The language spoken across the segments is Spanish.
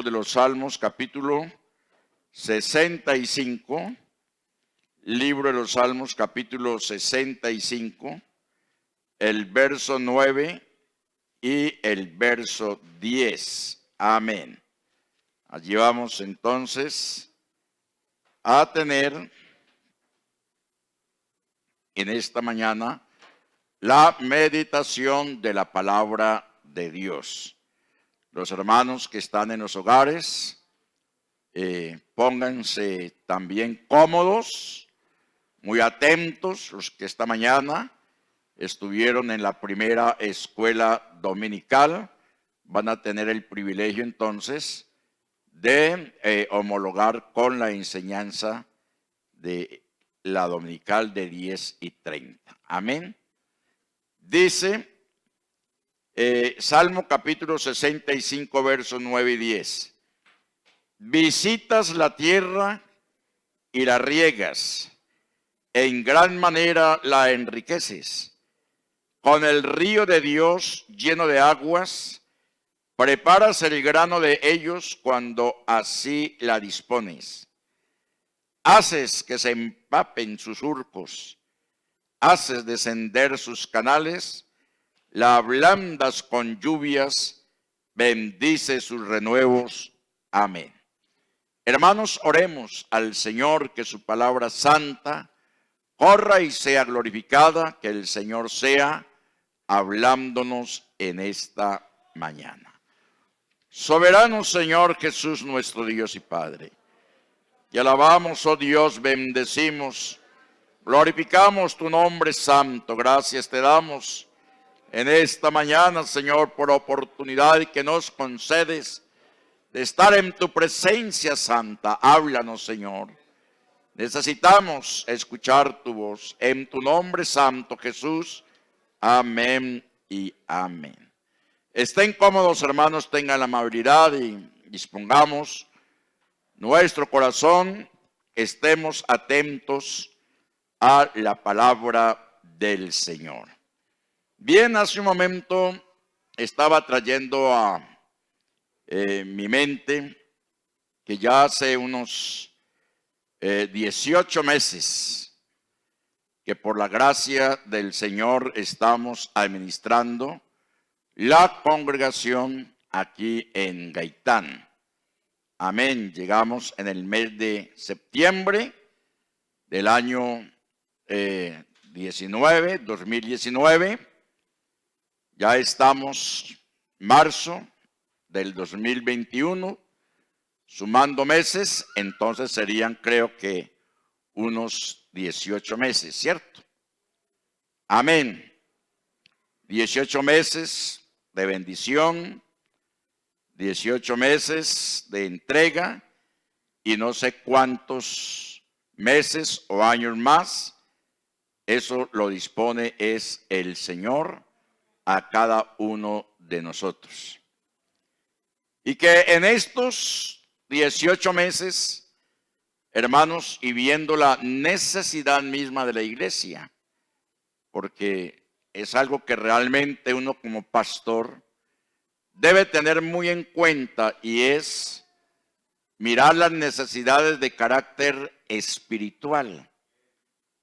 de los Salmos, capítulo 65. Libro de los Salmos, capítulo 65, el verso 9 y el verso 10. Amén. Allí vamos entonces a tener en esta mañana la meditación de la palabra de Dios. Los hermanos que están en los hogares, pónganse también cómodos, muy atentos. Los que esta mañana estuvieron en la primera escuela dominical van a tener el privilegio entonces de homologar con la enseñanza de la dominical de 10:30. Amén. Dice Salmo capítulo 65, versos 9 y 10. Visitas la tierra y la riegas, en gran manera la enriqueces. Con el río de Dios lleno de aguas, preparas el grano de ellos cuando así la dispones. Haces que se empapen sus surcos, haces descender sus canales, la ablandas con lluvias, bendice sus renuevos. Amén. Hermanos, oremos al Señor que su palabra santa corra y sea glorificada, que el Señor sea hablándonos en esta mañana. Soberano Señor Jesús, nuestro Dios y Padre, te alabamos, oh Dios, bendecimos, glorificamos tu nombre santo. Gracias te damos en esta mañana, Señor, por oportunidad que nos concedes de estar en tu presencia santa. Háblanos, Señor. Necesitamos escuchar tu voz. En tu nombre santo, Jesús. Amén y amén. Estén cómodos, hermanos, tengan la amabilidad y dispongamos nuestro corazón. Estemos atentos a la palabra del Señor. Bien, hace un momento estaba trayendo a mi mente que ya hace unos 18 meses que por la gracia del Señor estamos administrando la congregación aquí en Gaitán. Amén. Llegamos en el mes de septiembre del año 2019. Ya estamos marzo del 2021, sumando meses, entonces serían, creo que, unos 18 meses, ¿cierto? Amén. 18 meses de bendición, 18 meses de entrega y no sé cuántos meses o años más. Eso lo dispone es el Señor a cada uno de nosotros. Y que en estos 18 meses, hermanos, y viendo la necesidad misma de la iglesia, porque es algo que realmente uno como pastor debe tener muy en cuenta, y es mirar las necesidades de carácter espiritual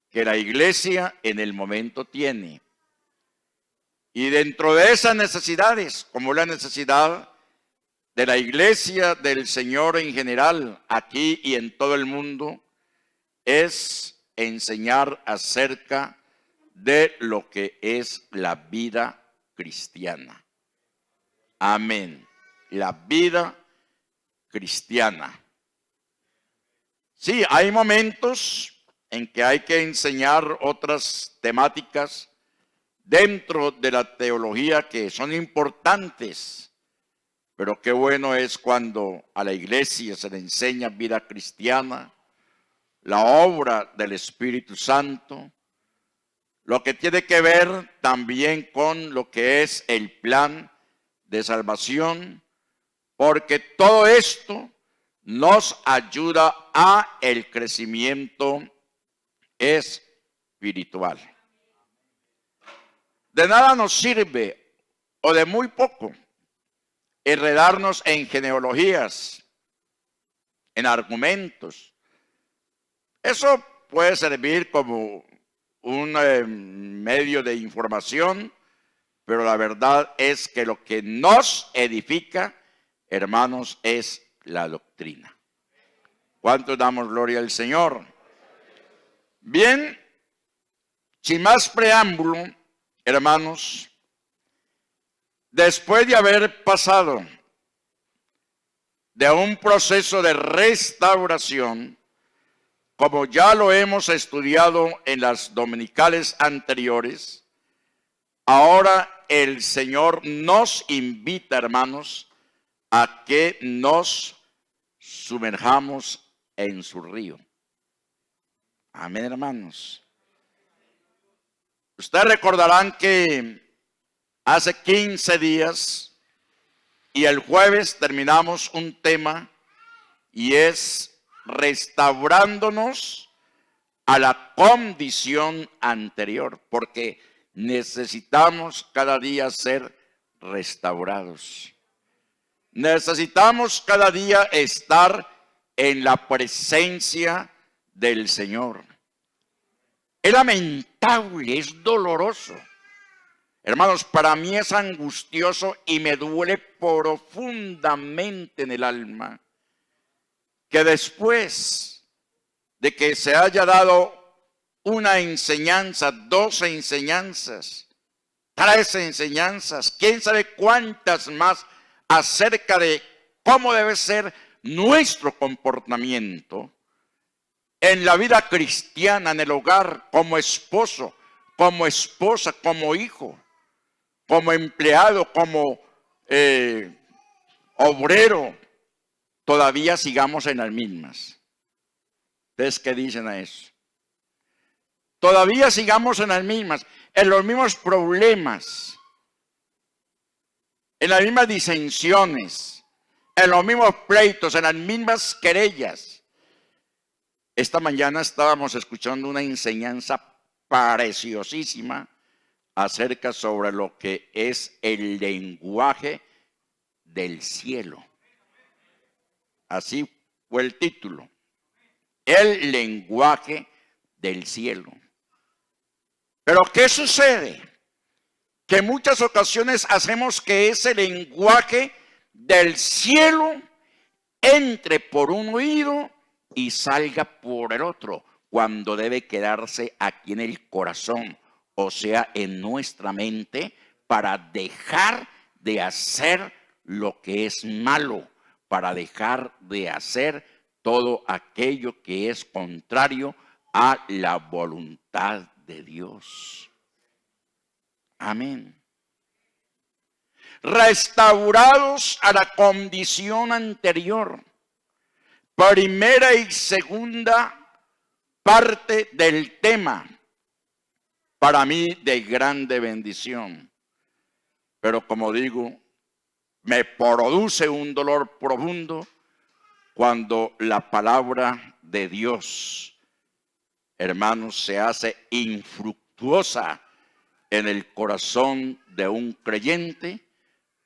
que la iglesia en el momento tiene. Y dentro de esas necesidades, como la necesidad de la iglesia del Señor en general, aquí y en todo el mundo, es enseñar acerca de lo que es la vida cristiana. Amén. La vida cristiana. Sí, hay momentos en que hay que enseñar otras temáticas dentro de la teología que son importantes, pero qué bueno es cuando a la iglesia se le enseña vida cristiana, la obra del Espíritu Santo, lo que tiene que ver también con lo que es el plan de salvación, porque todo esto nos ayuda a el crecimiento espiritual. De nada nos sirve, o de muy poco, enredarnos en genealogías, en argumentos. Eso puede servir como un medio de información, pero la verdad es que lo que nos edifica, hermanos, es la doctrina. ¿Cuántos damos gloria al Señor? Bien, sin más preámbulo, hermanos, después de haber pasado de un proceso de restauración, como ya lo hemos estudiado en las dominicales anteriores, ahora el Señor nos invita, hermanos, a que nos sumerjamos en su río. Amén, hermanos. Ustedes recordarán que hace 15 días y el jueves terminamos un tema y es restaurándonos a la condición anterior, porque necesitamos cada día ser restaurados. Necesitamos cada día estar en la presencia del Señor. Es lamentable, es doloroso. Hermanos, para mí es angustioso y me duele profundamente en el alma que después de que se haya dado una enseñanza, 2 enseñanzas, 3 enseñanzas, quién sabe cuántas más acerca de cómo debe ser nuestro comportamiento en la vida cristiana, en el hogar, como esposo, como esposa, como hijo, como empleado, como obrero, todavía sigamos en las mismas. ¿Ustedes qué dicen a eso? Todavía sigamos en las mismas, en los mismos problemas, en las mismas disensiones, en los mismos pleitos, en las mismas querellas. Esta mañana estábamos escuchando una enseñanza preciosísima acerca sobre lo que es el lenguaje del cielo. Así fue el título. El lenguaje del cielo. Pero ¿qué sucede? Que en muchas ocasiones hacemos que ese lenguaje del cielo entre por un oído y salga por el otro, cuando debe quedarse aquí en el corazón, o sea, en nuestra mente, para dejar de hacer lo que es malo, para dejar de hacer todo aquello que es contrario a la voluntad de Dios. Amén. Restaurados a la condición anterior. Primera y segunda parte del tema, para mí de grande bendición. Pero como digo, me produce un dolor profundo cuando la palabra de Dios, hermanos, se hace infructuosa en el corazón de un creyente,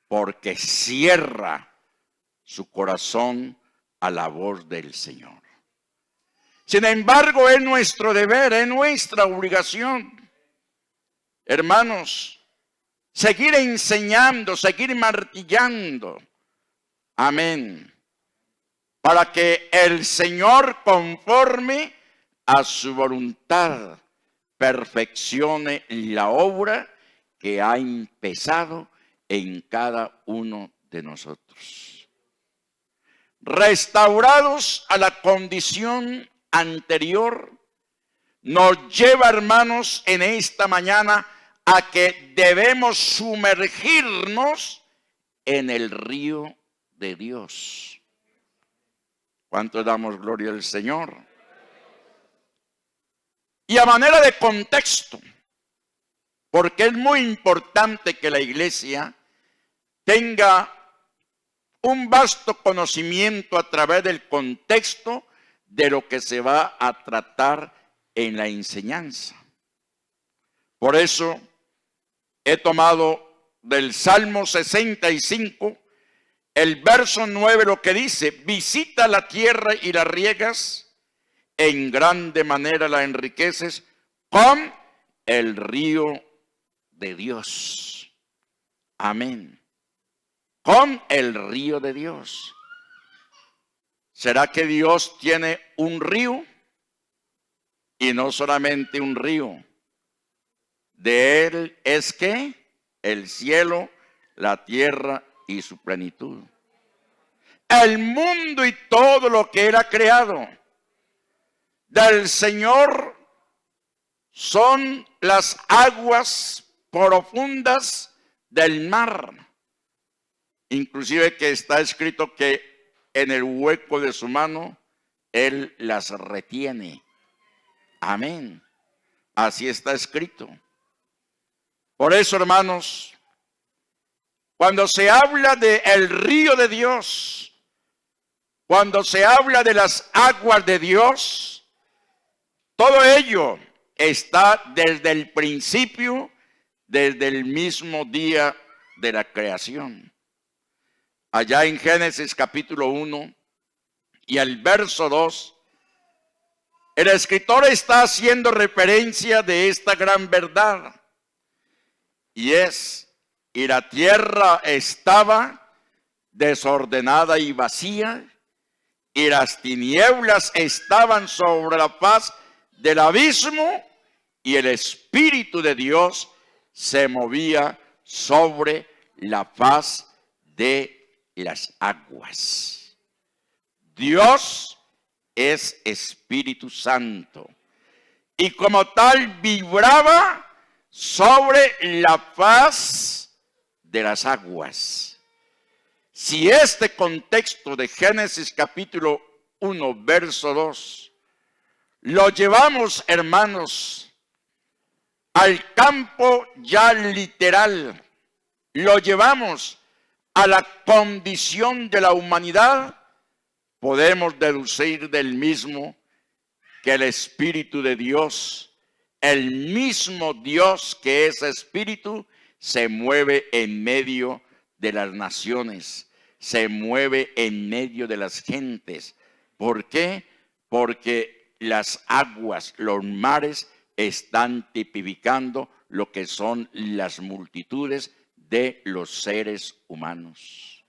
porque cierra su corazón a la voz del Señor. Sin embargo, es nuestro deber, es nuestra obligación, hermanos, seguir enseñando, seguir martillando. Amén. Para que el Señor, conforme a su voluntad, perfeccione la obra que ha empezado en cada uno de nosotros. Restaurados a la condición anterior, nos lleva, hermanos, en esta mañana a que debemos sumergirnos en el río de Dios. ¿Cuánto damos gloria al Señor? Y a manera de contexto, porque es muy importante que la iglesia tenga un vasto conocimiento a través del contexto de lo que se va a tratar en la enseñanza. Por eso he tomado del Salmo 65 el verso 9 lo que dice: visita la tierra y la riegas, en grande manera la enriqueces con el río de Dios. Amén. Con el río de Dios. ¿Será que Dios tiene un río? Y no solamente un río. De Él es que el cielo, la tierra y su plenitud. El mundo y todo lo que Él ha creado. Del Señor son las aguas profundas del mar. Inclusive que está escrito que en el hueco de su mano Él las retiene. Amén. Así está escrito. Por eso, hermanos, cuando se habla del río de Dios, cuando se habla de las aguas de Dios, todo ello está desde el principio, desde el mismo día de la creación. Allá en Génesis capítulo 1 y el verso 2, el escritor está haciendo referencia de esta gran verdad. Y la tierra estaba desordenada y vacía, y las tinieblas estaban sobre la faz del abismo, y el Espíritu de Dios se movía sobre la faz de las aguas. Dios es Espíritu Santo, y como tal vibraba sobre la faz de las aguas. Si este contexto de Génesis capítulo 1, verso 2, lo llevamos, hermanos, al campo ya literal, lo llevamos a la condición de la humanidad, podemos deducir del mismo que el Espíritu de Dios, el mismo Dios que es Espíritu, se mueve en medio de las naciones, se mueve en medio de las gentes. ¿Por qué? Porque las aguas, los mares, están tipificando lo que son las multitudes de los seres humanos.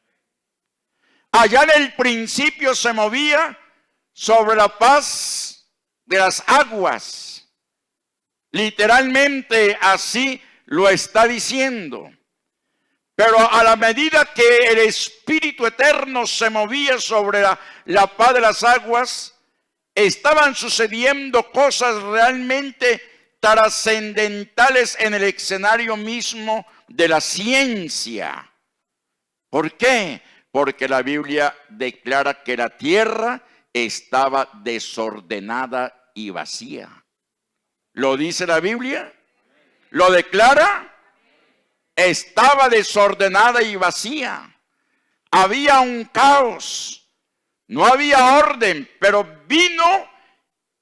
Allá en el principio se movía sobre la faz de las aguas. Literalmente así lo está diciendo. Pero a la medida que el Espíritu Eterno se movía sobre la faz de las aguas, estaban sucediendo cosas realmente trascendentales en el escenario mismo de la ciencia. ¿Por qué? Porque la Biblia declara que la tierra estaba desordenada y vacía. ¿Lo dice la Biblia? ¿Lo declara? Estaba desordenada y vacía. Había un caos. No había orden, pero vino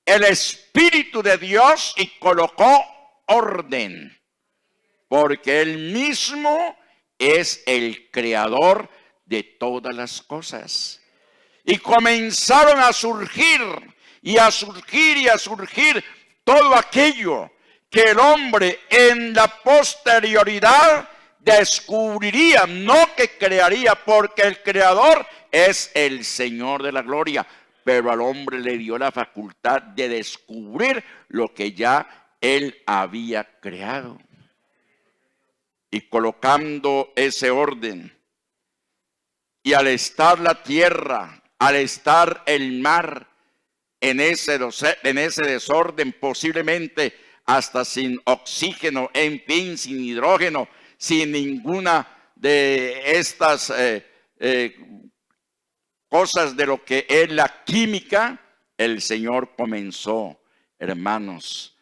el Espíritu de Dios y colocó orden. Porque Él mismo es el creador de todas las cosas. Y comenzaron a surgir y a surgir y a surgir todo aquello que el hombre en la posterioridad descubriría, no que crearía, porque el creador es el Señor de la gloria, pero al hombre le dio la facultad de descubrir lo que ya él había creado. Y colocando ese orden, y al estar la tierra, al estar el mar en ese desorden, posiblemente hasta sin oxígeno, en fin, sin hidrógeno, sin ninguna de estas cosas de lo que es la química, el Señor comenzó, hermanos,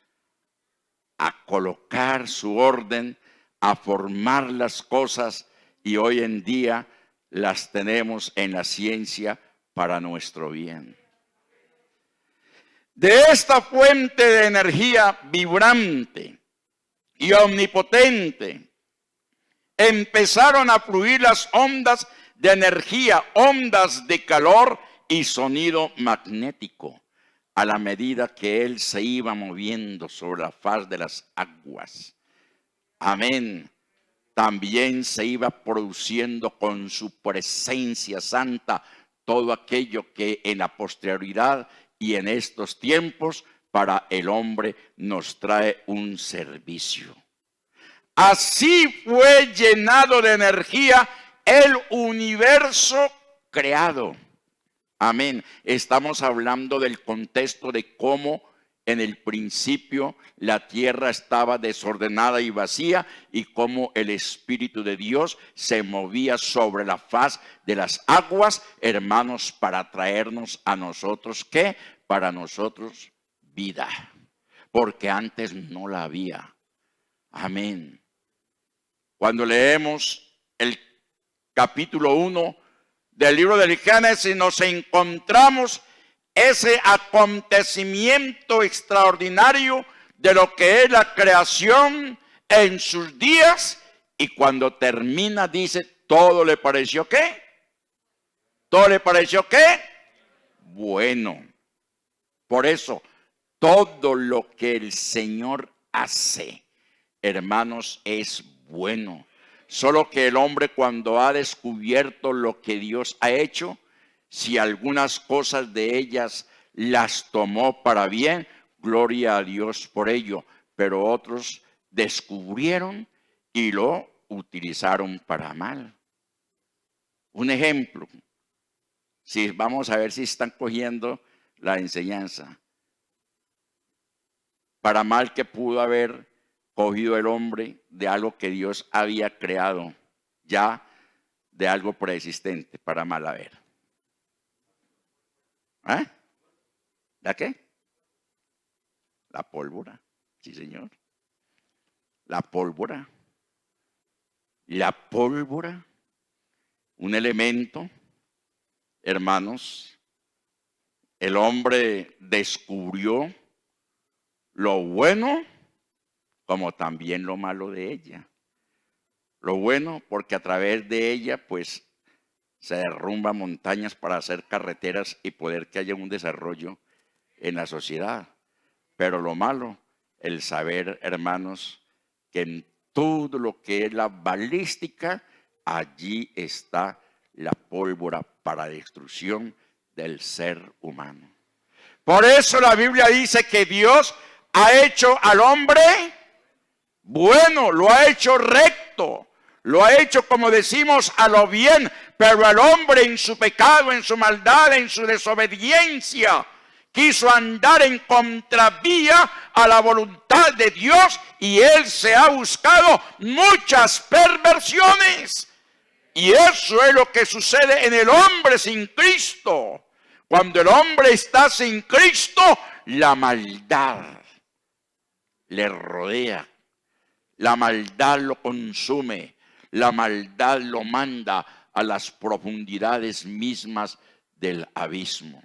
a colocar su orden, a formar las cosas, y hoy en día las tenemos en la ciencia para nuestro bien. De esta fuente de energía vibrante y omnipotente empezaron a fluir las ondas de energía, ondas de calor y sonido magnético, a la medida que él se iba moviendo sobre la faz de las aguas. Amén. También se iba produciendo con su presencia santa todo aquello que en la posterioridad y en estos tiempos para el hombre nos trae un servicio. Así fue llenado de energía el universo creado. Amén. Estamos hablando del contexto de cómo en el principio la tierra estaba desordenada y vacía y cómo el Espíritu de Dios se movía sobre la faz de las aguas, hermanos, para traernos a nosotros, ¿qué? Para nosotros vida, porque antes no la había. Amén. Cuando leemos el capítulo 1 del libro del Génesis, nos encontramos ese acontecimiento extraordinario de lo que es la creación en sus días, y cuando termina dice, todo le pareció ¿qué? Todo le pareció ¿qué? Bueno. Por eso, todo lo que el Señor hace, hermanos, es bueno. Solo que el hombre, cuando ha descubierto lo que Dios ha hecho, si algunas cosas de ellas las tomó para bien, gloria a Dios por ello. Pero otros descubrieron y lo utilizaron para mal. Un ejemplo, si vamos a ver si están cogiendo la enseñanza. Para mal que pudo haber cogido el hombre de algo que Dios había creado, ya de algo preexistente, para mal haber. ¿Ah? ¿La qué? La pólvora, sí señor. La pólvora. La pólvora, un elemento, hermanos, el hombre descubrió lo bueno como también lo malo de ella. Lo bueno porque a través de ella pues se derrumban montañas para hacer carreteras y poder que haya un desarrollo en la sociedad. Pero lo malo, el saber, hermanos, que en todo lo que es la balística, allí está la pólvora para destrucción del ser humano. Por eso la Biblia dice que Dios ha hecho al hombre bueno, lo ha hecho recto, lo ha hecho, como decimos, a lo bien, pero el hombre en su pecado, en su maldad, en su desobediencia, quiso andar en contravía a la voluntad de Dios y él se ha buscado muchas perversiones. Y eso es lo que sucede en el hombre sin Cristo. Cuando el hombre está sin Cristo, la maldad le rodea, la maldad lo consume, la maldad lo manda a las profundidades mismas del abismo.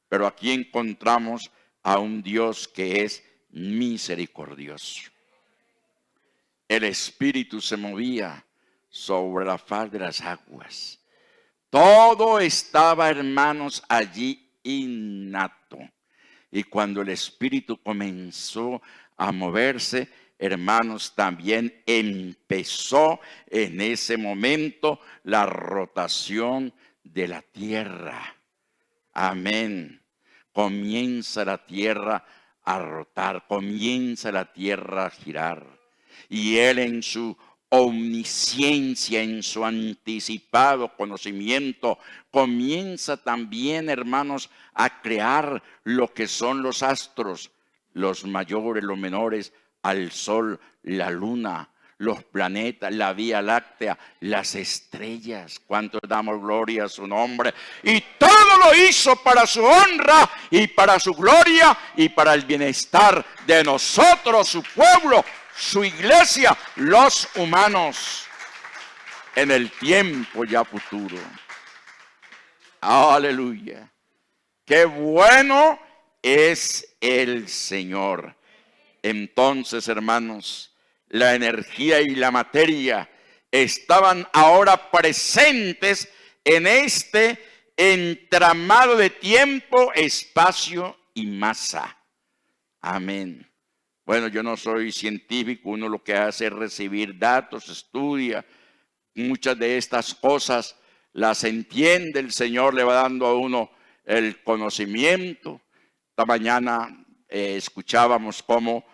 Pero aquí encontramos a un Dios que es misericordioso. El Espíritu se movía sobre la faz de las aguas. Todo estaba, hermanos, allí innato. Y cuando el Espíritu comenzó a moverse, hermanos, también empezó en ese momento la rotación de la tierra. Amén. Comienza la tierra a rotar, comienza la tierra a girar. Y él en su omnisciencia, en su anticipado conocimiento, comienza también, hermanos, a crear lo que son los astros, los mayores, los menores, al sol, la luna, los planetas, la Vía Láctea, las estrellas. ¿Cuántos damos gloria a su nombre? Y todo lo hizo para su honra y para su gloria y para el bienestar de nosotros, su pueblo, su iglesia, los humanos, en el tiempo ya futuro. Aleluya. Qué bueno es el Señor. Entonces, hermanos, la energía y la materia estaban ahora presentes en este entramado de tiempo, espacio y masa. Amén. Bueno, yo no soy científico, uno lo que hace es recibir datos, estudia. Muchas de estas cosas las entiende, el Señor le va dando a uno el conocimiento. Esta mañana escuchábamos cómo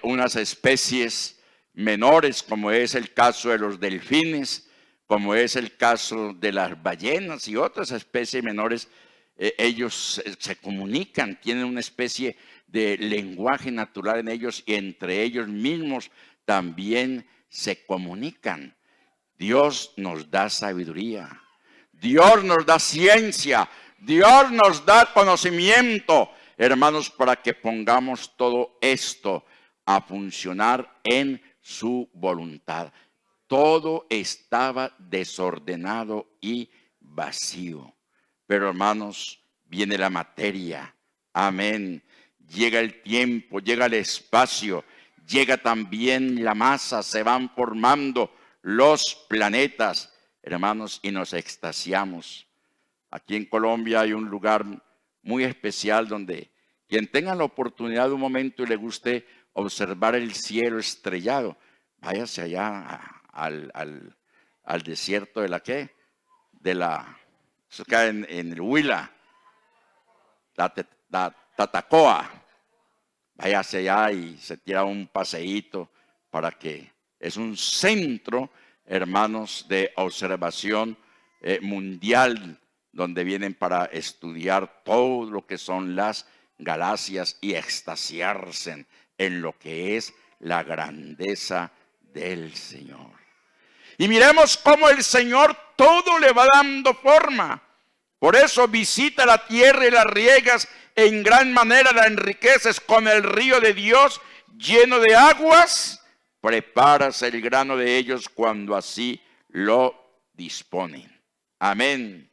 unas especies menores, como es el caso de los delfines, como es el caso de las ballenas y otras especies menores, ellos se comunican, tienen una especie de lenguaje natural en ellos y entre ellos mismos también se comunican. Dios nos da sabiduría, Dios nos da ciencia, Dios nos da conocimiento, hermanos, para que pongamos todo esto a funcionar en su voluntad. Todo estaba desordenado y vacío. Pero hermanos, viene la materia. Amén. Llega el tiempo, llega el espacio, llega también la masa, se van formando los planetas, hermanos, y nos extasiamos. Aquí en Colombia hay un lugar muy especial donde quien tenga la oportunidad de un momento y le guste observar el cielo estrellado, váyase allá al desierto de la ¿qué? Eso cae en el Huila, la Tatacoa. Váyase allá y se tira un paseíto para que es un centro, hermanos, de observación mundial, donde vienen para estudiar todo lo que son las galaxias y extasiarse en lo que es la grandeza del Señor. Y miremos cómo el Señor todo le va dando forma. Por eso visita la tierra y la riegas, en gran manera la enriqueces con el río de Dios lleno de aguas. Preparas el grano de ellos cuando así lo disponen. Amén.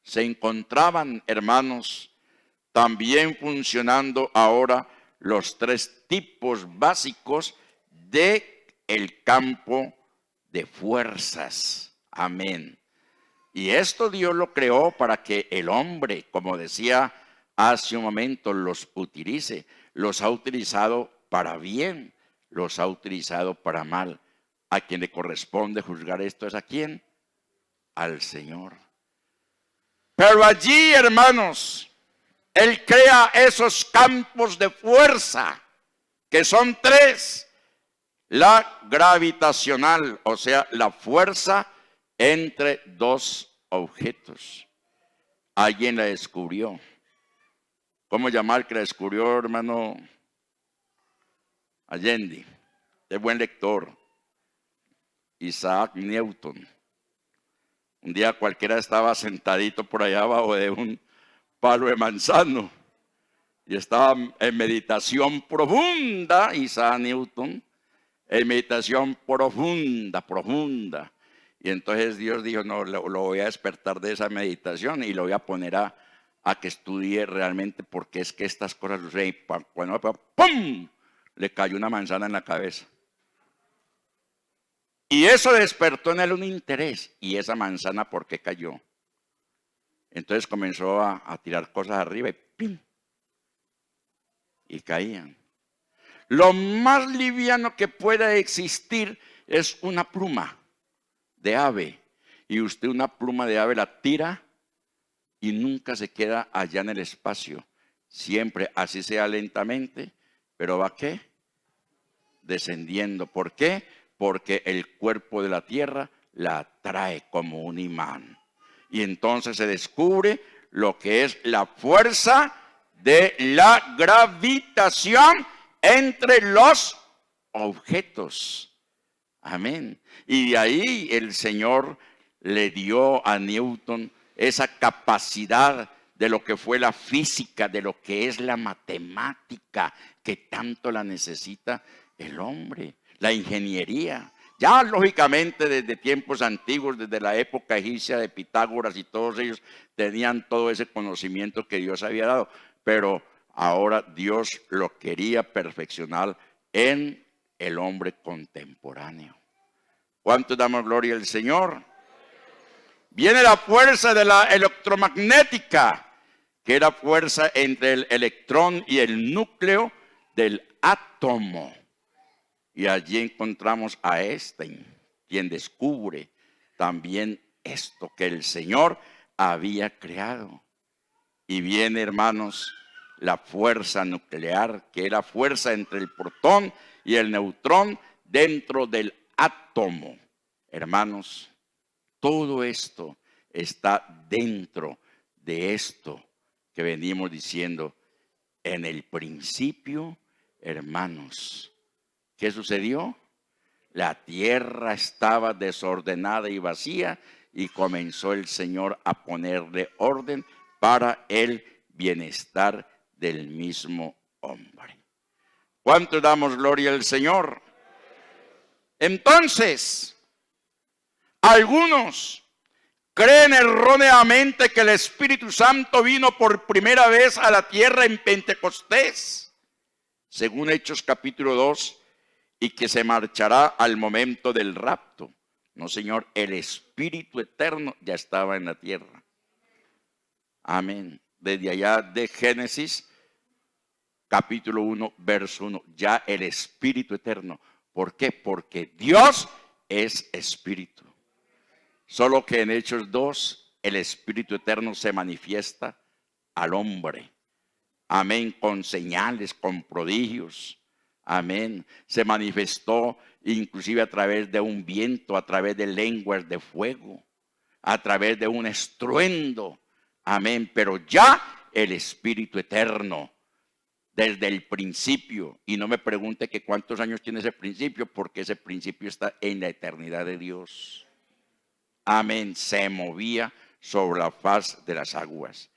Se encontraban, hermanos, también funcionando ahora los tres tipos básicos de el campo de fuerzas. Amén. Y esto Dios lo creó para que el hombre, como decía hace un momento, los utilice. Los ha utilizado para bien, los ha utilizado para mal. A quien le corresponde juzgar esto es ¿a quién? Al Señor. Pero allí, hermanos, Él crea esos campos de fuerza, que son tres. La gravitacional, o sea, la fuerza entre dos objetos. Alguien la descubrió. ¿Cómo llamar que la descubrió, hermano Allende? Es buen lector. Isaac Newton. Un día cualquiera estaba sentadito por allá abajo de un palo de manzano y estaba en meditación profunda, Isaac Newton, en meditación profunda. Y entonces Dios dijo, no, lo voy a despertar de esa meditación y lo voy a poner a que estudie realmente, porque es que estas cosas suceden. Cuando ¡pum!, le cayó una manzana en la cabeza. Y eso despertó en él un interés. ¿Y esa manzana por qué cayó? Entonces comenzó a tirar cosas arriba y ¡pim!, y caían. Lo más liviano que pueda existir es una pluma de ave. Y usted una pluma de ave la tira y nunca se queda allá en el espacio. Siempre, así sea lentamente, pero ¿va qué? Descendiendo. ¿Por qué? Porque el cuerpo de la tierra la atrae como un imán. Y entonces se descubre lo que es la fuerza de la gravitación entre los objetos. Amén. Y de ahí el Señor le dio a Newton esa capacidad de lo que fue la física, de lo que es la matemática, que tanto la necesita el hombre, la ingeniería. Ya lógicamente desde tiempos antiguos, desde la época egipcia de Pitágoras y todos ellos tenían todo ese conocimiento que Dios había dado, pero ahora Dios lo quería perfeccionar en el hombre contemporáneo. ¿Cuánto damos gloria al Señor? Viene la fuerza de la electromagnética, que era fuerza entre el electrón y el núcleo del átomo. Y allí encontramos a Einstein, quien descubre también esto que el Señor había creado. Y viene, hermanos, la fuerza nuclear, que era fuerza entre el protón y el neutrón dentro del átomo. Hermanos, todo esto está dentro de esto que venimos diciendo. En el principio, hermanos, ¿qué sucedió? La tierra estaba desordenada y vacía y comenzó el Señor a ponerle orden para el bienestar del mismo hombre. ¿Cuánto damos gloria al Señor? Entonces, algunos creen erróneamente que el Espíritu Santo vino por primera vez a la tierra en Pentecostés, según Hechos capítulo 2, y que se marchará al momento del rapto. No, Señor, el Espíritu eterno ya estaba en la tierra. Amén. Desde allá de Génesis, capítulo 1, verso 1, ya el Espíritu eterno. ¿Por qué? Porque Dios es Espíritu. Solo que en Hechos 2, el Espíritu eterno se manifiesta al hombre. Amén, con señales, con prodigios. Amén. Se manifestó inclusive a través de un viento, a través de lenguas de fuego, a través de un estruendo. Amén. Pero ya el Espíritu eterno, desde el principio, y no me pregunte que cuántos años tiene ese principio, porque ese principio está en la eternidad de Dios. Amén. Se movía sobre la faz de las aguas.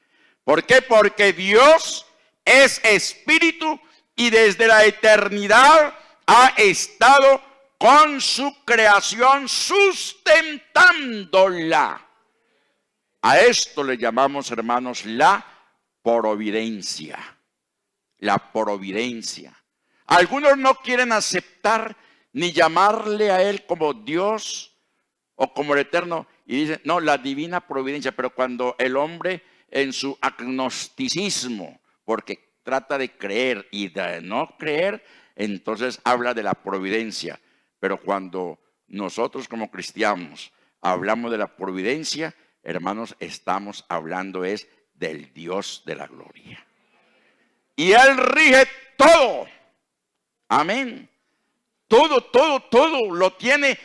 ¿Por qué? Porque Dios es Espíritu y desde la eternidad ha estado con su creación sustentándola. A esto le llamamos, hermanos, la providencia. La providencia. Algunos no quieren aceptar ni llamarle a Él como Dios o como el eterno. Y dicen, no, la divina providencia. Pero cuando el hombre en su agnosticismo, porque trata de creer y de no creer, entonces habla de la providencia. Pero cuando nosotros como cristianos hablamos de la providencia, hermanos, estamos hablando es del Dios de la gloria. Y Él rige todo. Amén. Todo lo tiene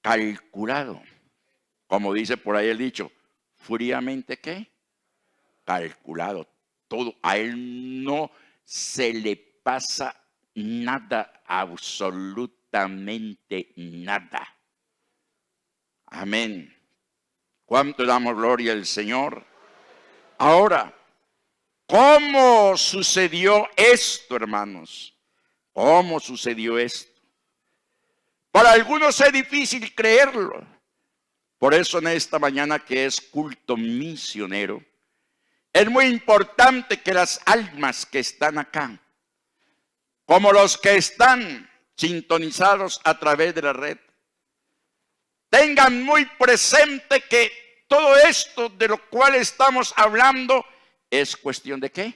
calculado. Como dice por ahí el dicho, fríamente ¿qué? Calculado. Todo. A Él no se le pasa nada, absolutamente nada. Amén. ¿Cuánto damos gloria al Señor? Ahora, ¿cómo sucedió esto, hermanos? ¿Cómo sucedió esto? Para algunos es difícil creerlo. Por eso en esta mañana que es culto misionero, es muy importante que las almas que están acá, como los que están sintonizados a través de la red, tengan muy presente que todo esto de lo cual estamos hablando es cuestión de ¿qué?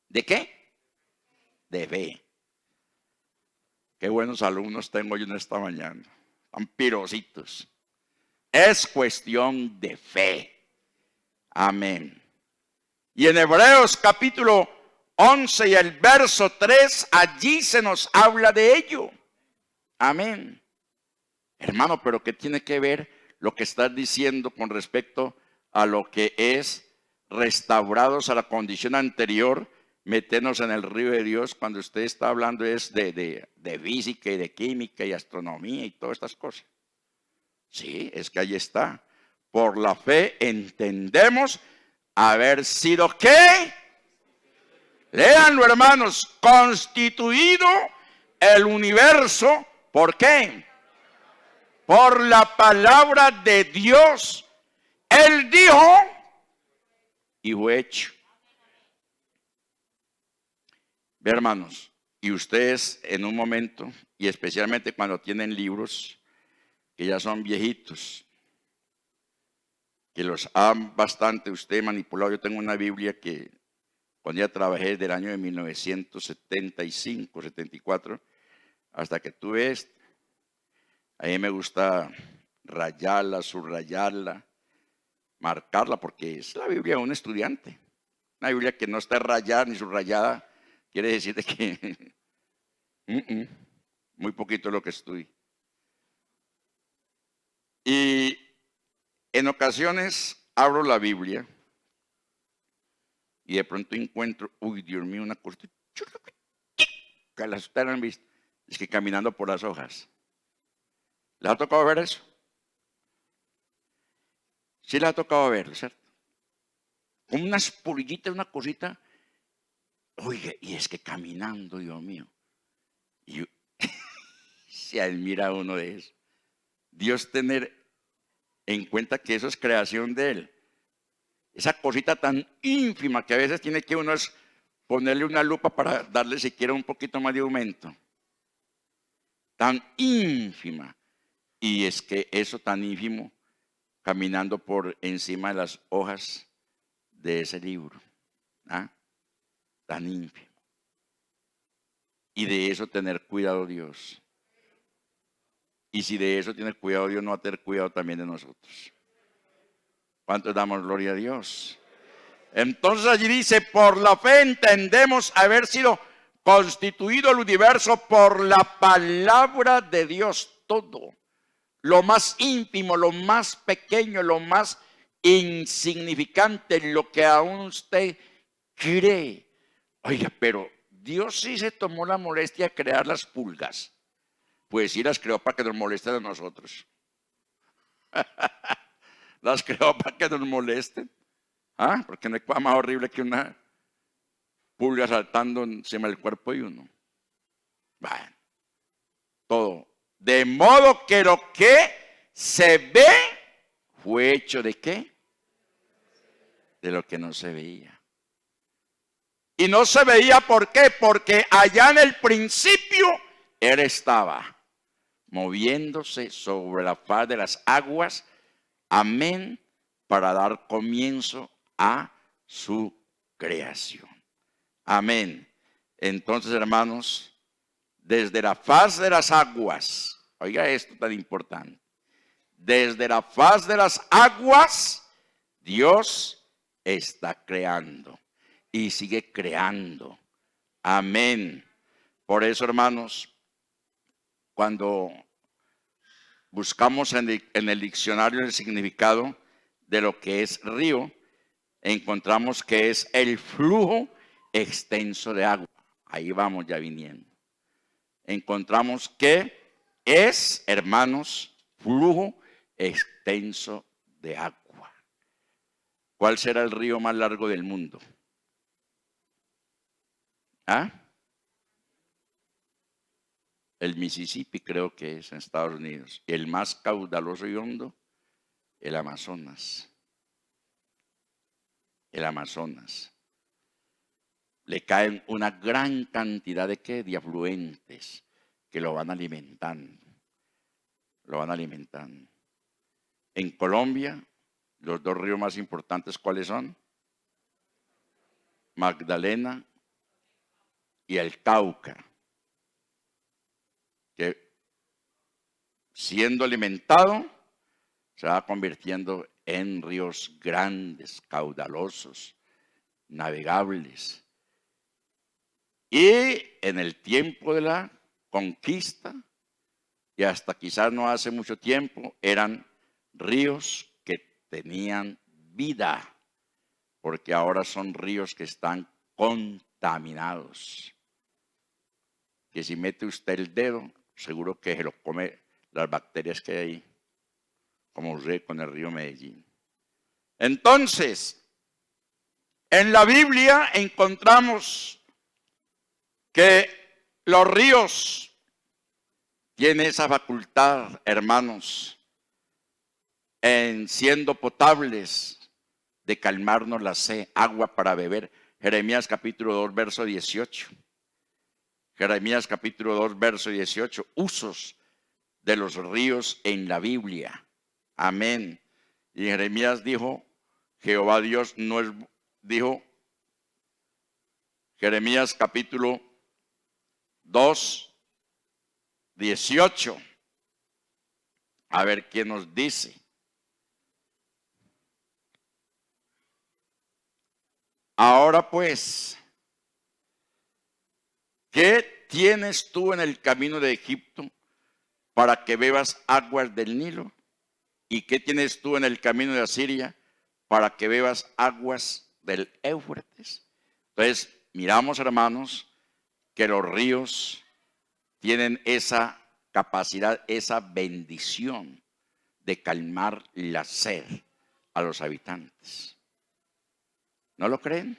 ¿De qué? De fe. Qué buenos alumnos tengo yo en esta mañana. Están pirositos. Es cuestión de fe. Amén. Y en Hebreos capítulo 11 y el verso 3, allí se nos habla de ello. Amén. Hermano, pero ¿qué tiene que ver lo que estás diciendo con respecto a lo que es restaurados a la condición anterior, meternos en el río de Dios? Cuando usted está hablando es de física y de química y astronomía y todas estas cosas. Sí, es que ahí está. Por la fe entendemos haber sido ¿qué? Léanlo, hermanos. Constituido el universo. ¿Por qué? Por la palabra de Dios. Él dijo y fue hecho. Ve, hermanos, Y ustedes en un momento, y especialmente cuando tienen libros que ya son viejitos, que los han bastante usted manipulado. Yo tengo una Biblia que cuando ya trabajé desde el año de 1975, 74, hasta que tuve esta. A mí me gusta rayarla, subrayarla, marcarla, porque es la Biblia de un estudiante. Una Biblia que no está rayada ni subrayada, quiere decir de que muy poquito es lo que estudio. Y en ocasiones abro la Biblia y de pronto encuentro, uy, Dios mío, una cosa que las ustedes han visto, es que caminando por las hojas. ¿Les ha tocado ver eso? Sí les ha tocado ver, ¿cierto? Como unas polillitas, una cosita. Oye, y es que caminando, Dios mío. Y se admira uno de eso. Dios tener en cuenta que eso es creación de Él. Esa cosita tan ínfima que a veces tiene que uno es ponerle una lupa para darle siquiera un poquito más de aumento. Tan ínfima. Y es que eso tan ínfimo, caminando por encima de las hojas de ese libro. ¿Ah? Tan ínfimo. Y de eso tener cuidado Dios. Y si de eso tiene cuidado Dios, no va a tener cuidado también de nosotros. ¿Cuántos damos gloria a Dios? Entonces allí dice, por la fe entendemos haber sido constituido el universo por la palabra de Dios, todo. Lo más íntimo, lo más pequeño, lo más insignificante, lo que aún usted cree. Oiga, pero Dios sí se tomó la molestia de crear las pulgas. Pues sí las creó para que nos molesten a nosotros. Las creó para que nos molesten. ¿Ah? Porque no hay cosa más horrible que una pulga saltando encima del cuerpo de uno. Bueno, todo. De modo que lo que se ve fue hecho de qué? De lo que no se veía. Y no se veía, ¿por qué? Porque allá en el principio Él estaba moviéndose sobre la faz de las aguas, amén, para dar comienzo a su creación. Amén. Entonces, hermanos, desde la faz de las aguas, oiga esto tan importante, desde la faz de las aguas, Dios está creando y sigue creando. Amén. Por eso, hermanos, cuando buscamos en el diccionario el significado de lo que es río, encontramos que es el flujo extenso de agua. Ahí vamos ya viniendo. Encontramos que es, hermanos, flujo extenso de agua. ¿Cuál será el río más largo del mundo? ¿Ah? El Mississippi creo que es en Estados Unidos. Y el más caudaloso y hondo, el Amazonas. El Amazonas. Le caen una gran cantidad de ¿qué? De afluentes que lo van alimentando. Lo van alimentando. En Colombia, los dos ríos más importantes, ¿cuáles son? Magdalena y el Cauca. Que siendo alimentado, se va convirtiendo en ríos grandes, caudalosos, navegables. Y en el tiempo de la conquista, y hasta quizás no hace mucho tiempo, eran ríos que tenían vida, porque ahora son ríos que están contaminados. Que si mete usted el dedo, seguro que se lo come las bacterias que hay ahí, como usted con el río Medellín. Entonces, en la Biblia encontramos que los ríos tienen esa facultad, hermanos, en siendo potables, de calmarnos la sed, agua para beber. Jeremías capítulo 2, verso 18. Jeremías capítulo 2, verso 18. Usos de los ríos en la Biblia. Amén. Y Jeremías dijo, Jehová Dios no es, dijo, Jeremías capítulo 2, 18. A ver qué nos dice. Ahora pues, ¿qué tienes tú en el camino de Egipto para que bebas aguas del Nilo? ¿Y qué tienes tú en el camino de Asiria para que bebas aguas del Éufrates? Entonces, miramos, hermanos, que los ríos tienen esa capacidad, esa bendición de calmar la sed a los habitantes. ¿No lo creen?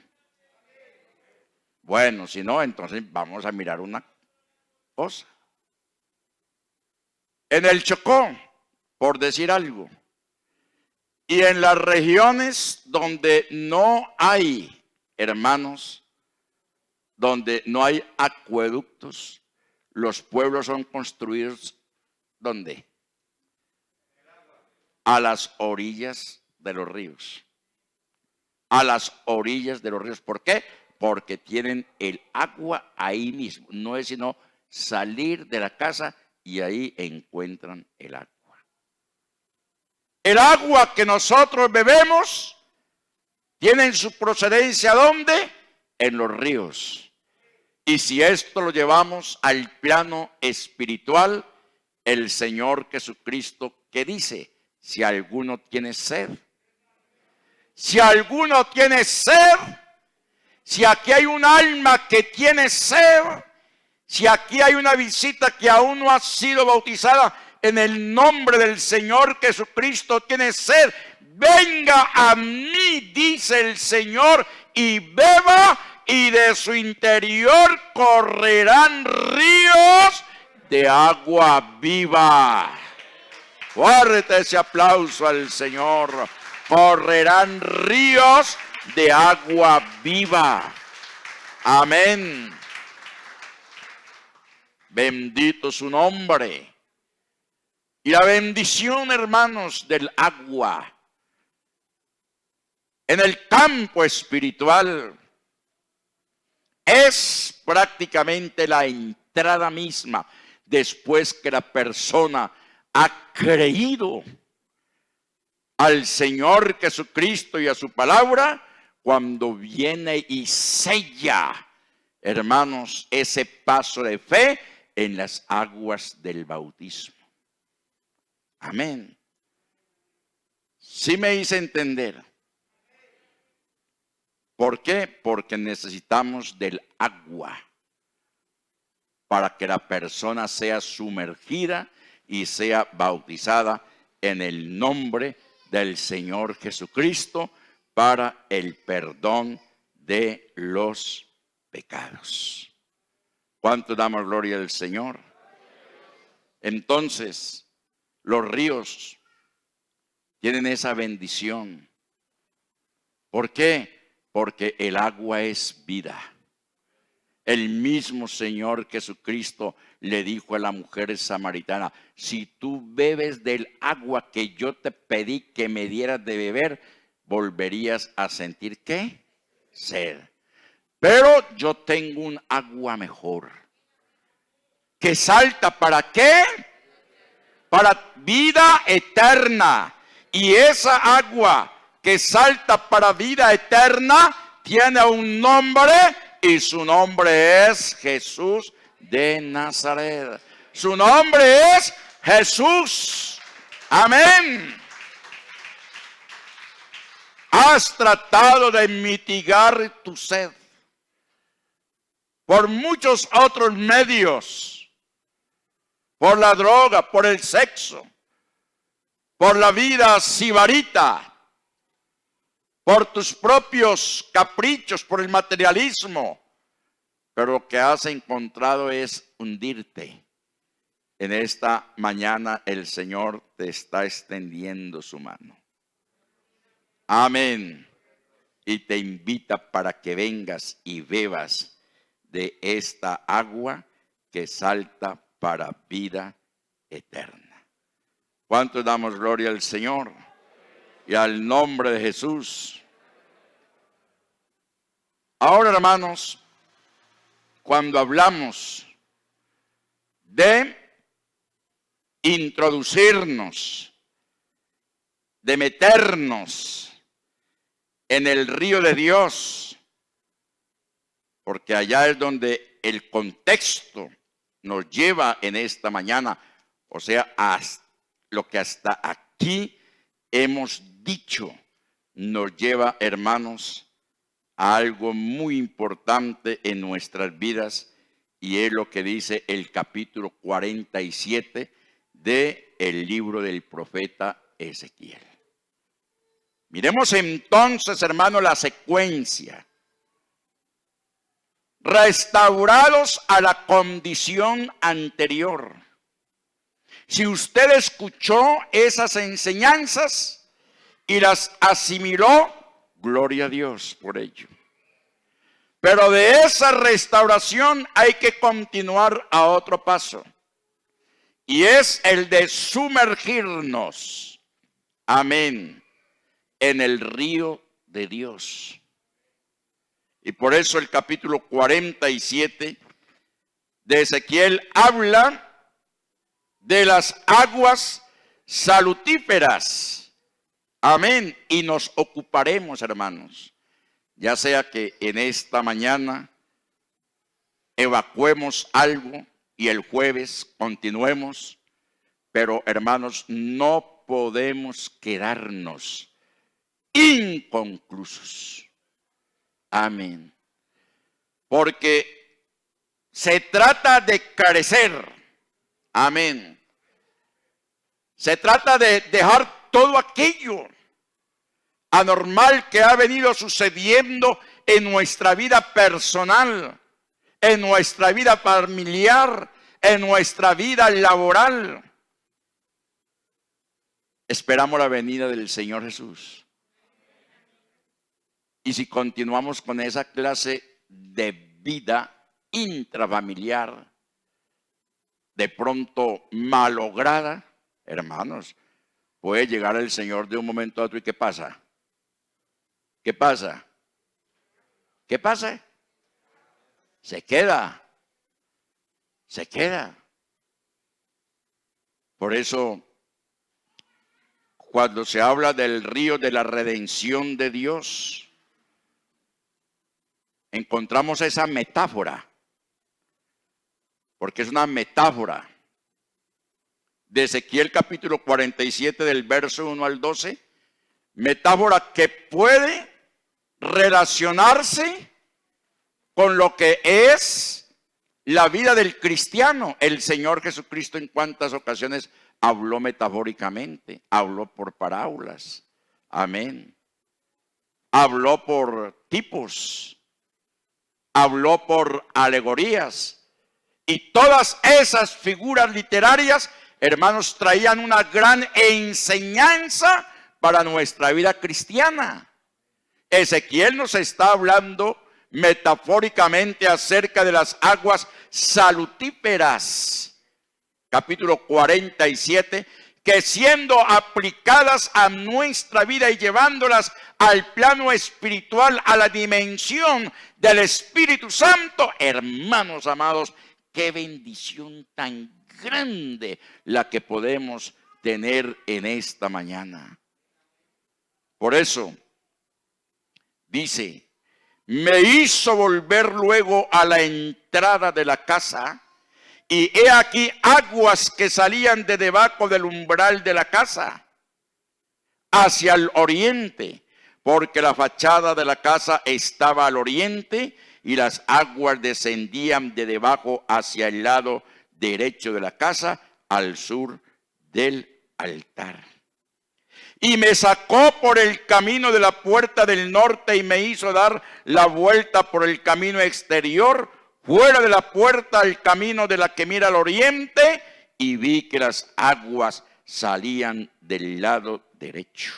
Bueno, si no, entonces vamos a mirar una cosa. En el Chocó, por decir algo, y en las regiones donde no hay, hermanos, donde no hay acueductos, los pueblos son construidos, ¿dónde? A las orillas de los ríos. A las orillas de los ríos. ¿Por qué? Porque tienen el agua ahí mismo. No es sino salir de la casa y ahí encuentran el agua. El agua que nosotros bebemos tiene su procedencia ¿dónde? En los ríos. Y si esto lo llevamos al plano espiritual, el Señor Jesucristo, ¿qué dice? Si alguno tiene sed. Si alguno tiene sed, si aquí hay un alma que tiene sed, si aquí hay una visita que aún no ha sido bautizada en el nombre del Señor Jesucristo, tiene sed, venga a mí, dice el Señor, y beba, y de su interior correrán ríos de agua viva. Fuerte ese aplauso al Señor. Correrán ríos de agua viva. Amén. Bendito su nombre. Y la bendición, hermanos, del agua en el campo espiritual es prácticamente la entrada misma después que la persona ha creído al Señor Jesucristo y a su palabra, cuando viene y sella, hermanos, ese paso de fe en las aguas del bautismo. Amén. Sí me hice entender. ¿Por qué? Porque necesitamos del agua para que la persona sea sumergida y sea bautizada en el nombre del Señor Jesucristo para el perdón de los pecados. ¿Cuánto damos gloria al Señor? Entonces, los ríos tienen esa bendición. ¿Por qué? Porque el agua es vida. El mismo Señor Jesucristo le dijo a la mujer samaritana, si tú bebes del agua que yo te pedí que me dieras de beber, volverías a sentir ¿qué? Sed. Pero yo tengo un agua mejor, que salta ¿para qué? Para vida eterna. Y esa agua que salta para vida eterna tiene un nombre, y su nombre es Jesús de Nazaret. Su nombre es Jesús. Amén. Has tratado de mitigar tu sed por muchos otros medios, por la droga, por el sexo, por la vida sibarita, por tus propios caprichos, por el materialismo. Pero lo que has encontrado es hundirte. En esta mañana el Señor te está extendiendo su mano. Amén. Y te invita para que vengas y bebas de esta agua que salta para vida eterna. ¿Cuántos damos gloria al Señor y al nombre de Jesús? Ahora, hermanos, cuando hablamos de introducirnos, de meternos en el río de Dios, porque allá es donde el contexto nos lleva en esta mañana, o sea, hasta lo que hasta aquí hemos dicho, nos lleva, hermanos, a algo muy importante en nuestras vidas, y es lo que dice el capítulo 47 del libro del profeta Ezequiel. Miremos entonces, hermano, la secuencia. Restaurados a la condición anterior. Si usted escuchó esas enseñanzas y las asimiló, gloria a Dios por ello. Pero de esa restauración hay que continuar a otro paso. Y es el de sumergirnos, amén, en el río de Dios. Y por eso el capítulo 47 de Ezequiel habla de las aguas salutíferas. Amén. Y nos ocuparemos, hermanos, ya sea que en esta mañana evacuemos algo y el jueves continuemos, pero hermanos, no podemos quedarnos inconclusos. Amén. Porque se trata de crecer. Amén. Se trata de dejar todo aquello anormal que ha venido sucediendo en nuestra vida personal, en nuestra vida familiar, en nuestra vida laboral. Esperamos la venida del Señor Jesús. Y si continuamos con esa clase de vida intrafamiliar, de pronto malograda, hermanos, puede llegar el Señor de un momento a otro y ¿qué pasa? ¿Qué pasa? ¿Qué pasa? Se queda. Se queda. Por eso, cuando se habla del río de la redención de Dios, encontramos esa metáfora, porque es una metáfora de Ezequiel capítulo 47 del verso 1 al 12, metáfora que puede relacionarse con lo que es la vida del cristiano. El Señor Jesucristo en cuántas ocasiones habló metafóricamente, habló por parábolas, amén, habló por tipos, habló por alegorías, y todas esas figuras literarias, hermanos, traían una gran enseñanza para nuestra vida cristiana. Ezequiel nos está hablando metafóricamente acerca de las aguas salutíferas, capítulo 47, que siendo aplicadas a nuestra vida y llevándolas al plano espiritual, a la dimensión del Espíritu Santo, hermanos amados, qué bendición tan grande la que podemos tener en esta mañana. Por eso dice: me hizo volver luego a la entrada de la casa, y he aquí aguas que salían de debajo del umbral de la casa hacia el oriente, porque la fachada de la casa estaba al oriente, y las aguas descendían de debajo hacia el lado derecho de la casa, al sur del altar. Y me sacó por el camino de la puerta del norte y me hizo dar la vuelta por el camino exterior, fuera de la puerta al camino de la que mira al oriente, y vi que las aguas salían del lado derecho.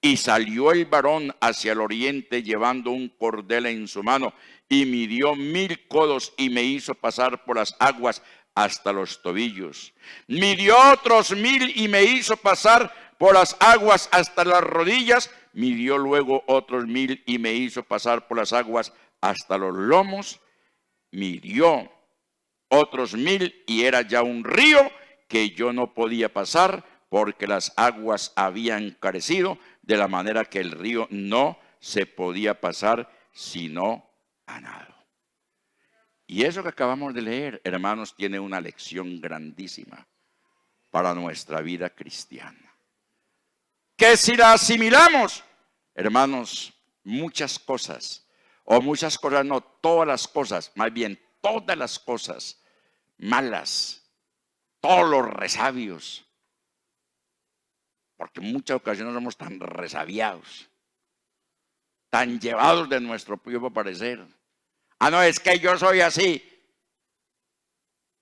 Y salió el varón hacia el oriente llevando un cordel en su mano y midió 1000 codos y me hizo pasar por las aguas hasta los tobillos. Midió otros 1000 y me hizo pasar por las aguas hasta las rodillas. Midió luego otros 1000 y me hizo pasar por las aguas hasta los lomos. Midió otros 1000 y era ya un río que yo no podía pasar porque las aguas habían crecido de la manera que el río no se podía pasar sino a nado. Y eso que acabamos de leer, hermanos, tiene una lección grandísima para nuestra vida cristiana. Que si la asimilamos, hermanos, muchas cosas, o muchas cosas no, todas las cosas, más bien todas las cosas malas, todos los resabios, porque en muchas ocasiones somos tan resabiados, tan llevados de nuestro propio parecer. Ah, no, es que yo soy así.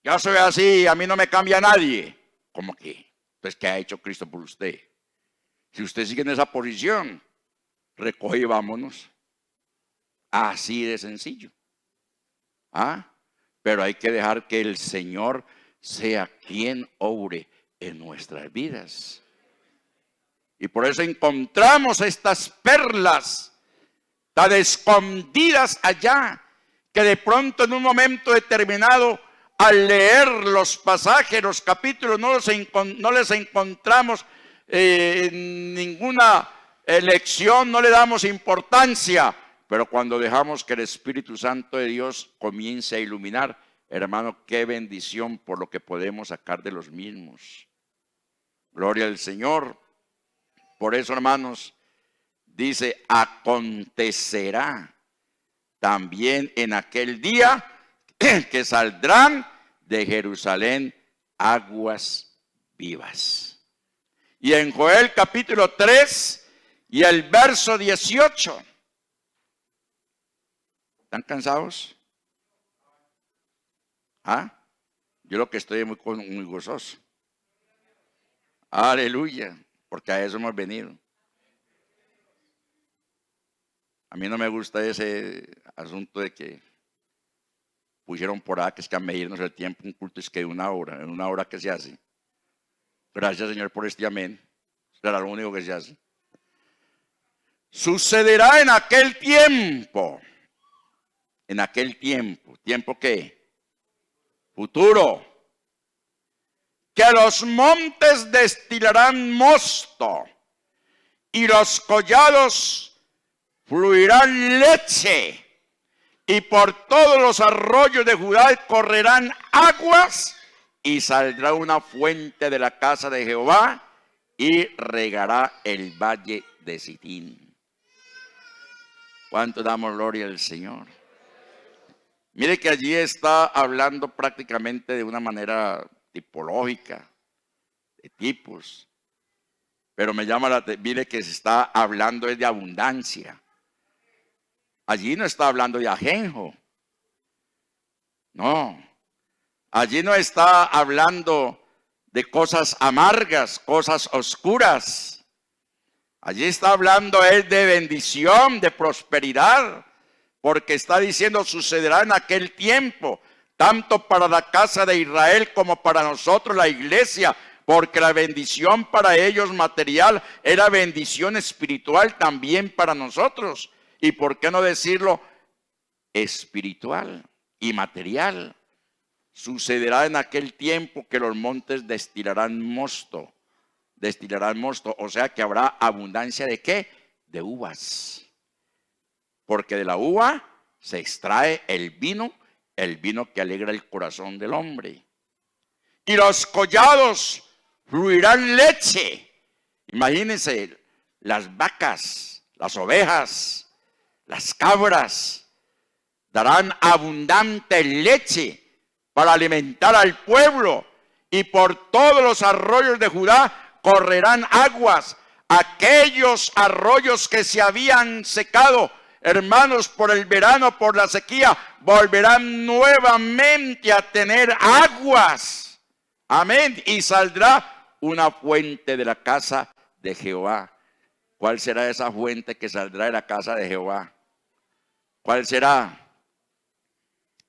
Yo soy así, a mí no me cambia nadie. ¿Cómo que? Entonces, ¿qué ha hecho Cristo por usted? Si usted sigue en esa posición, recoge y vámonos. Así de sencillo. ¿Ah? Pero hay que dejar que el Señor sea quien obre en nuestras vidas. Y por eso encontramos estas perlas tan escondidas allá, que de pronto en un momento determinado, al leer los pasajes, los capítulos, no les encontramos ninguna lección, no le damos importancia. Pero cuando dejamos que el Espíritu Santo de Dios comience a iluminar, hermano, qué bendición por lo que podemos sacar de los mismos. Gloria al Señor. Por eso, hermanos, dice, acontecerá también en aquel día que saldrán de Jerusalén aguas vivas. Y en Joel capítulo 3 y el verso 18. ¿Están cansados? ¿Ah? Yo lo que estoy muy gozoso. Aleluya, porque a eso hemos venido. A mí no me gusta ese asunto de que pusieron por ahí que es que a medirnos el tiempo, un culto es que en una hora que se hace. Gracias, Señor, por este amén. Será lo único que se hace. Sucederá en aquel tiempo. En aquel tiempo. ¿Tiempo qué? Futuro. Que los montes destilarán mosto y los collados fluirán leche, y por todos los arroyos de Judá correrán aguas, y saldrá una fuente de la casa de Jehová y regará el valle de Sitín. ¿Cuánto damos gloria al Señor? Mire que allí está hablando prácticamente de una manera tipológica, de tipos. Pero me llama la atención, mire que se está hablando de abundancia. Allí no está hablando de ajenjo. No. Allí no está hablando de cosas amargas, cosas oscuras. Allí está hablando él de bendición, de prosperidad. Porque está diciendo, sucederá en aquel tiempo, tanto para la casa de Israel como para nosotros, la iglesia. Porque la bendición para ellos material era bendición espiritual también para nosotros. Y por qué no decirlo espiritual y material. Sucederá en aquel tiempo que los montes destilarán mosto. Destilarán mosto. O sea que habrá abundancia de ¿qué? De uvas. Porque de la uva se extrae el vino que alegra el corazón del hombre. Y los collados fluirán leche. Imagínense, las vacas, las ovejas, las cabras darán abundante leche para alimentar al pueblo. Y por todos los arroyos de Judá correrán aguas. Aquellos arroyos que se habían secado, hermanos, por el verano, por la sequía, volverán nuevamente a tener aguas. Amén. Y saldrá una fuente de la casa de Jehová. ¿Cuál será esa fuente que saldrá de la casa de Jehová? ¿Cuál será?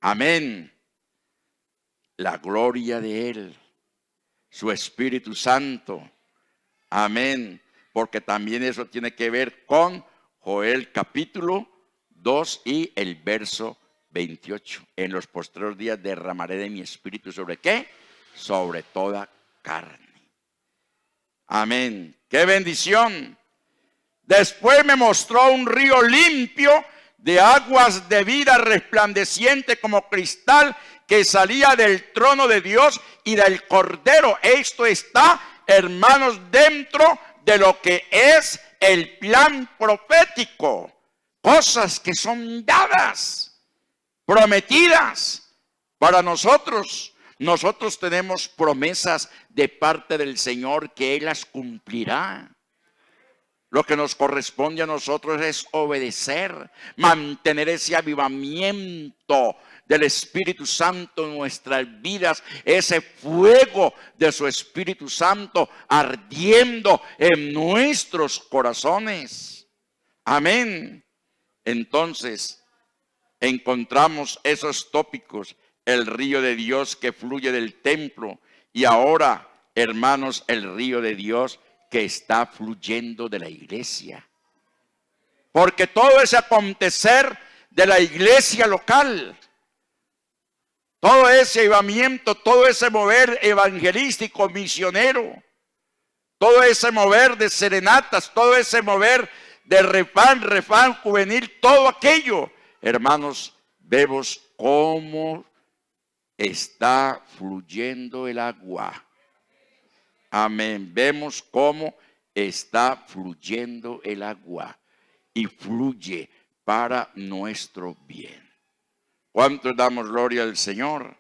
Amén. La gloria de Él, su Espíritu Santo. Amén. Porque también eso tiene que ver con Joel capítulo 2 y el verso 28. En los postreros días derramaré de mi espíritu sobre ¿qué? Sobre toda carne. Amén. ¡Qué bendición! Después me mostró un río limpio de aguas de vida resplandeciente como cristal que salía del trono de Dios y del Cordero. Esto está, hermanos, dentro de lo que es el plan profético. Cosas que son dadas, prometidas para nosotros. Nosotros tenemos promesas de parte del Señor que Él las cumplirá. Lo que nos corresponde a nosotros es obedecer, mantener ese avivamiento del Espíritu Santo en nuestras vidas, ese fuego de su Espíritu Santo ardiendo en nuestros corazones. Amén. Entonces, encontramos esos tópicos, el río de Dios que fluye del templo y ahora, hermanos, el río de Dios que está fluyendo de la iglesia. Porque todo ese acontecer de la iglesia local, todo ese avivamiento, todo ese mover evangelístico, misionero, todo ese mover de serenatas, todo ese mover de refán juvenil, todo aquello, hermanos, vemos cómo está fluyendo el agua. Amén. Vemos cómo está fluyendo el agua y fluye para nuestro bien. ¿Cuántos damos gloria al Señor?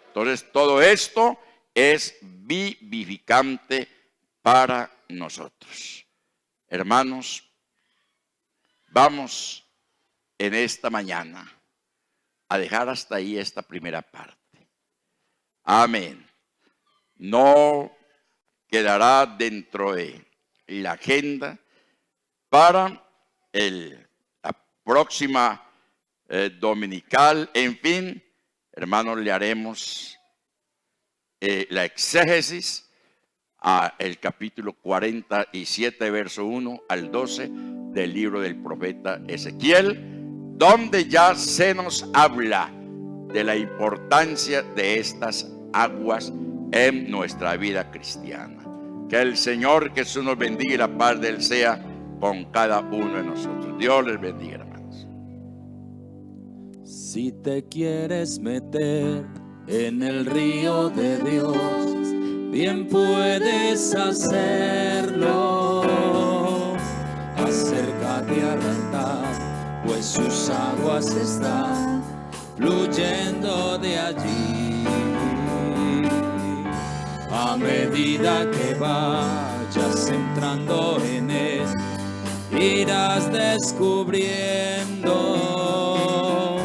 Entonces todo esto es vivificante para nosotros. Hermanos, vamos en esta mañana a dejar hasta ahí esta primera parte. Amén. No quedará dentro de la agenda para la próxima dominical. En fin, hermanos, le haremos la exégesis a el capítulo 47, verso 1 al 12 del libro del profeta Ezequiel, donde ya se nos habla de la importancia de estas aguas en nuestra vida cristiana. Que el Señor Jesús nos bendiga y la paz de Él sea con cada uno de nosotros. Dios les bendiga, hermanos. Si te quieres meter en el río de Dios, bien puedes hacerlo. Acércate al altar, pues sus aguas están fluyendo de allí. A medida que vayas entrando en él, irás descubriendo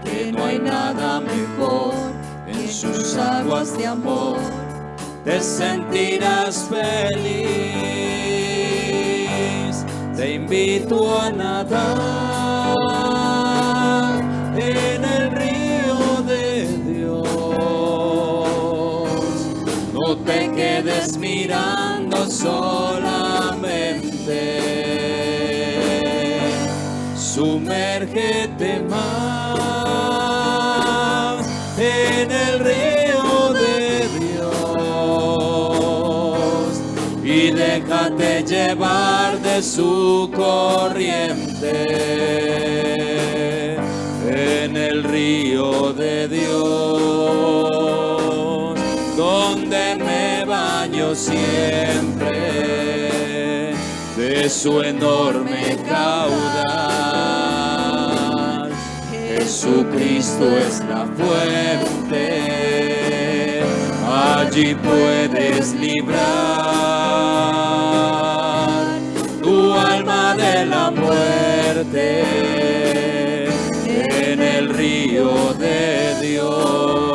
que no hay nada mejor. En sus aguas de amor te sentirás feliz. Te invito a nadar en el río de Dios. No te quedes mirando solamente, sumérgete más en el río de Dios y déjate llevar de su corriente en el río de Dios, donde me baño siempre de su enorme caudal. Jesucristo es la fuente, allí puedes librar tu alma de la muerte en el río de Dios.